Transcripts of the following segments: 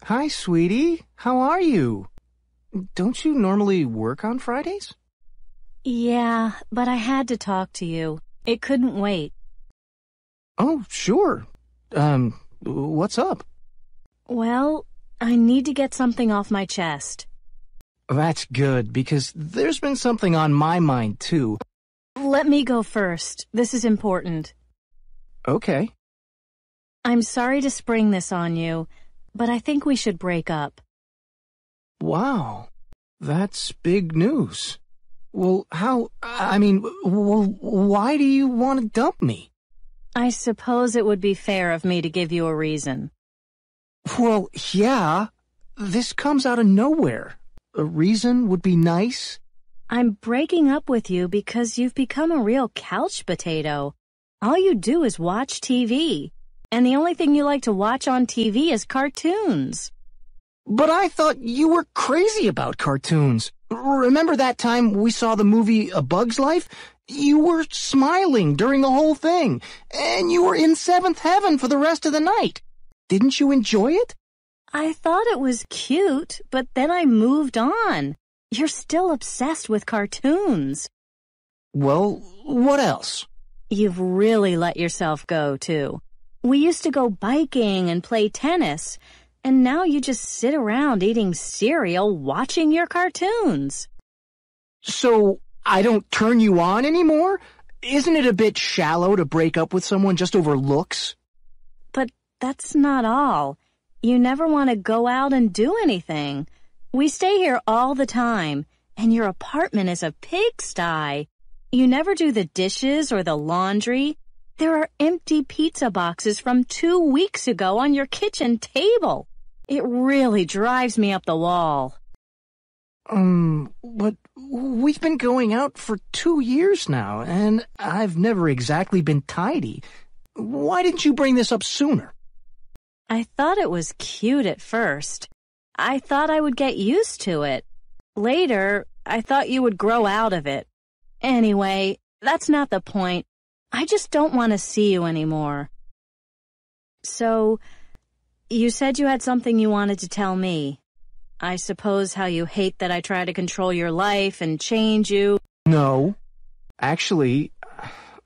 Hi, sweetie. How are you? Don't you normally work on Fridays? Yeah, but I had to talk to you. It couldn't wait. Oh, sure. What's up? Well, I need to get something off my chest. That's good, because there's been something on my mind, too. Let me go first. This is important. Okay. I'm sorry to spring this on you, but I think we should break up. Wow. That's big news. Well, why do you want to dump me? I suppose it would be fair of me to give you a reason. Well, yeah. This comes out of nowhere. A reason would be nice. I'm breaking up with you because you've become a real couch potato. All you do is watch TV, and the only thing you like to watch on TV is cartoons. But I thought you were crazy about cartoons. Remember that time we saw the movie A Bug's Life? You were smiling during the whole thing, and you were in seventh heaven for the rest of the night. Didn't you enjoy it? I thought it was cute, but then I moved on. You're still obsessed with cartoons. Well, what else? You've really let yourself go, too. We used to go biking and play tennis, and now you just sit around eating cereal watching your cartoons. So I don't turn you on anymore? Isn't it a bit shallow to break up with someone just over looks? But that's not all. You never want to go out and do anything. We stay here all the time, and your apartment is a pigsty. You never do the dishes or the laundry. There are empty pizza boxes from 2 weeks ago on your kitchen table. It really drives me up the wall. But we've been going out for 2 years now, and I've never exactly been tidy. Why didn't you bring this up sooner? I thought it was cute at first. I thought I would get used to it. Later, I thought you would grow out of it. Anyway, that's not the point. I just don't want to see you anymore. So, you said you had something you wanted to tell me. I suppose how you hate that I try to control your life and change you. No. Actually,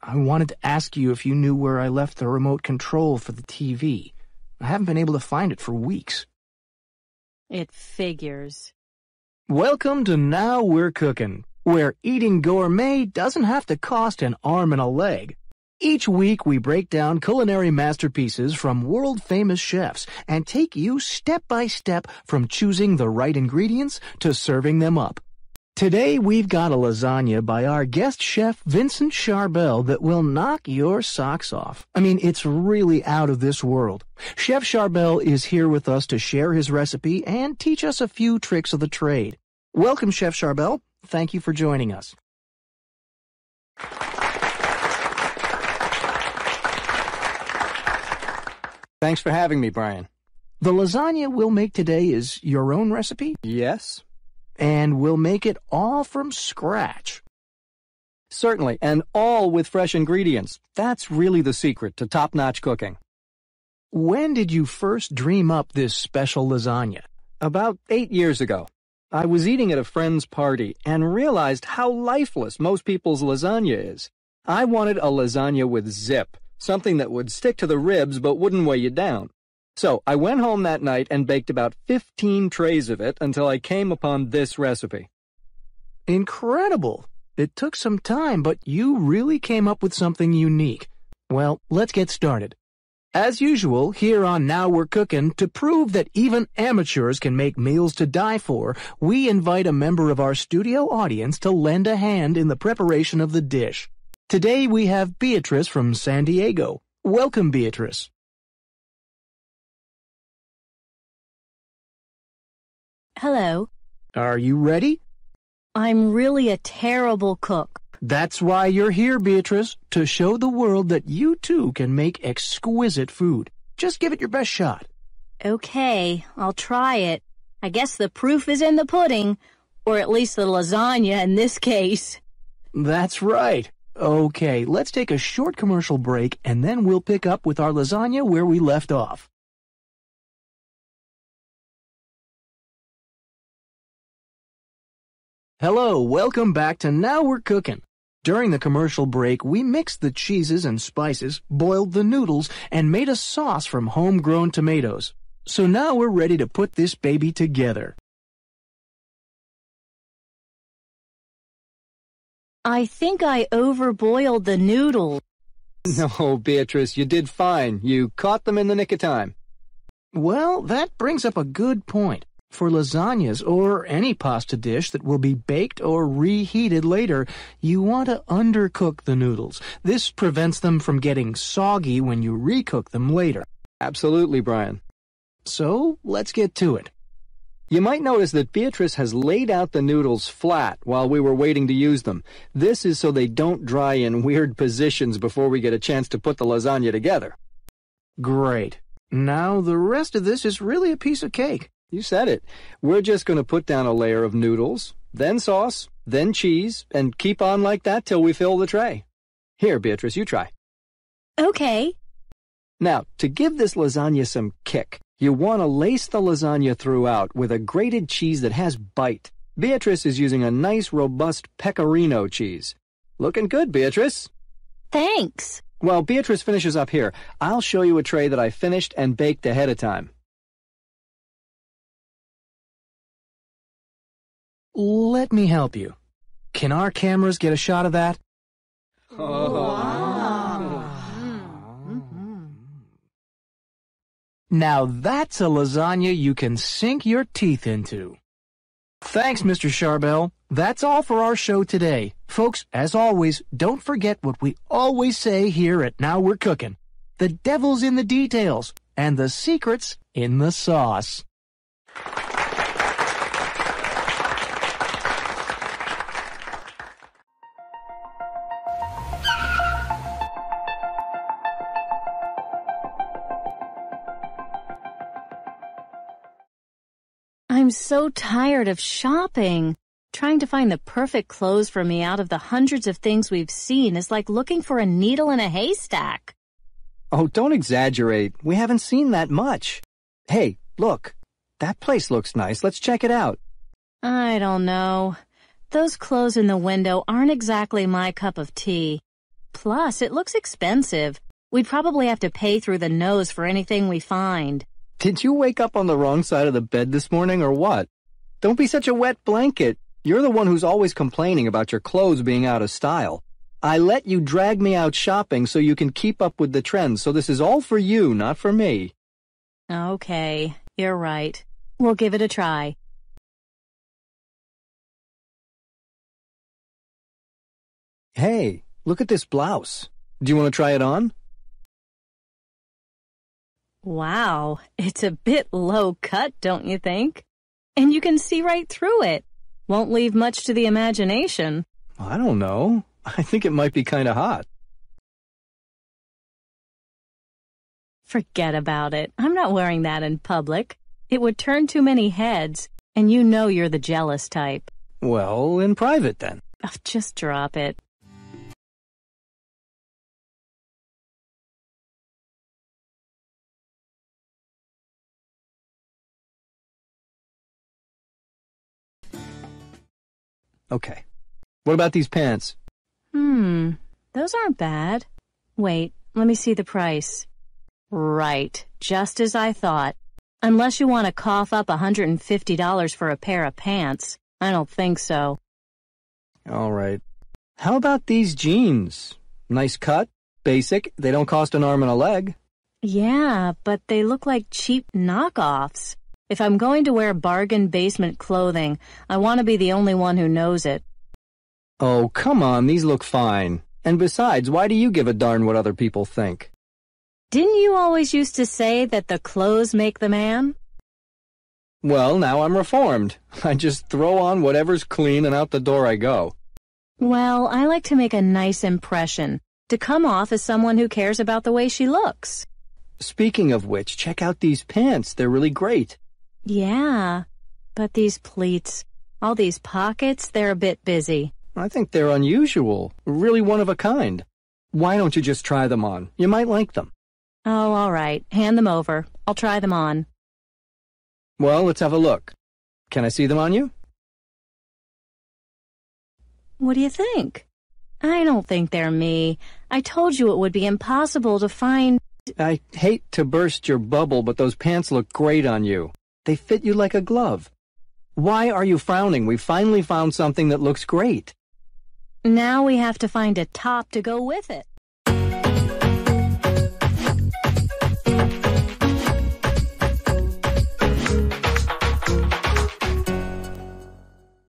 I wanted to ask you if you knew where I left the remote control for the TV. I haven't been able to find it for weeks. It figures. Welcome to Now We're Cooking, where eating gourmet doesn't have to cost an arm and a leg. Each week we break down culinary masterpieces from world-famous chefs and take you step by step from choosing the right ingredients to serving them up. Today we've got a lasagna by our guest chef Vincent Charbel that will knock your socks off. I mean, it's really out of this world. Chef Charbel is here with us to share his recipe and teach us a few tricks of the trade. Welcome, Chef Charbel. Thank you for joining us. Thanks for having me, Brian. The lasagna we'll make today is your own recipe? Yes? And we'll make it all from scratch. Certainly, and all with fresh ingredients. That's really the secret to top-notch cooking. When did you first dream up this special lasagna? About 8 years ago. I was eating at a friend's party and realized how lifeless most people's lasagna is. I wanted a lasagna with zip, something that would stick to the ribs but wouldn't weigh you down. So I went home that night and baked about 15 trays of it until I came upon this recipe. Incredible! It took some time, but you really came up with something unique. Well, let's get started. As usual, here on Now We're Cooking, to prove that even amateurs can make meals to die for, we invite a member of our studio audience to lend a hand in the preparation of the dish. Today we have Beatrice from San Diego. Welcome, Beatrice. Hello. Are you ready? I'm really a terrible cook. That's why you're here, Beatrice, to show the world that you too can make exquisite food. Just give it your best shot. Okay, I'll try it. I guess the proof is in the pudding, or at least the lasagna in this case. That's right. Okay, let's take a short commercial break and then we'll pick up with our lasagna where we left off. Hello, welcome back to Now We're Cooking. During the commercial break, we mixed the cheeses and spices, boiled the noodles, and made a sauce from homegrown tomatoes. So now we're ready to put this baby together. I think I overboiled the noodles. No, Beatrice, you did fine. You caught them in the nick of time. Well, that brings up a good point. For lasagnas or any pasta dish that will be baked or reheated later, you want to undercook the noodles. This prevents them from getting soggy when you recook them later. Absolutely, Brian. So, let's get to it. You might notice that Beatrice has laid out the noodles flat while we were waiting to use them. This is so they don't dry in weird positions before we get a chance to put the lasagna together. Great. Now the rest of this is really a piece of cake. You said it. We're just going to put down a layer of noodles, then sauce, then cheese, and keep on like that till we fill the tray. Here, Beatrice, you try. Okay. Now, to give this lasagna some kick, you want to lace the lasagna throughout with a grated cheese that has bite. Beatrice is using a nice, robust pecorino cheese. Looking good, Beatrice. Thanks. While Beatrice finishes up here, I'll show you a tray that I finished and baked ahead of time. Let me help you. Can our cameras get a shot of that? Oh. Wow. Now that's a lasagna you can sink your teeth into. Thanks, Mr. Charbel. That's all for our show today. Folks, as always, don't forget what we always say here at Now We're Cooking. The devil's in the details, and the secret's in the sauce. I'm so tired of shopping. Trying to find the perfect clothes for me out of the hundreds of things we've seen is like looking for a needle in a haystack. Oh, don't exaggerate. We haven't seen that much. Hey, look. That place looks nice. Let's check it out. I don't know. Those clothes in the window aren't exactly my cup of tea. Plus, it looks expensive. We'd probably have to pay through the nose for anything we find. Did you wake up on the wrong side of the bed this morning or what? Don't be such a wet blanket. You're the one who's always complaining about your clothes being out of style. I let you drag me out shopping so you can keep up with the trends, so this is all for you, not for me. Okay, you're right. We'll give it a try. Hey, look at this blouse. Do you want to try it on? Wow, it's a bit low cut, don't you think? And you can see right through it. Won't leave much to the imagination. I don't know. I think it might be kind of hot. Forget about it. I'm not wearing that in public. It would turn too many heads, and you know you're the jealous type. Well, in private then. Oh, just drop it. Okay. What about these pants? Those aren't bad. Wait, let me see the price. Right, just as I thought. Unless you want to cough up $150 for a pair of pants. I don't think so. All right. How about these jeans? Nice cut, basic, they don't cost an arm and a leg. Yeah, but they look like cheap knockoffs. If I'm going to wear bargain basement clothing, I want to be the only one who knows it. Oh, come on, these look fine. And besides, why do you give a darn what other people think? Didn't you always used to say that the clothes make the man? Well, now I'm reformed. I just throw on whatever's clean and out the door I go. Well, I like to make a nice impression, to come off as someone who cares about the way she looks. Speaking of which, check out these pants. They're really great. Yeah, but these pleats, all these pockets, they're a bit busy. I think they're unusual, really one of a kind. Why don't you just try them on? You might like them. Oh, all right. Hand them over. I'll try them on. Well, let's have a look. Can I see them on you? What do you think? I don't think they're me. I told you it would be impossible to find... I hate to burst your bubble, but those pants look great on you. They fit you like a glove. Why are you frowning? We finally found something that looks great. Now we have to find a top to go with it.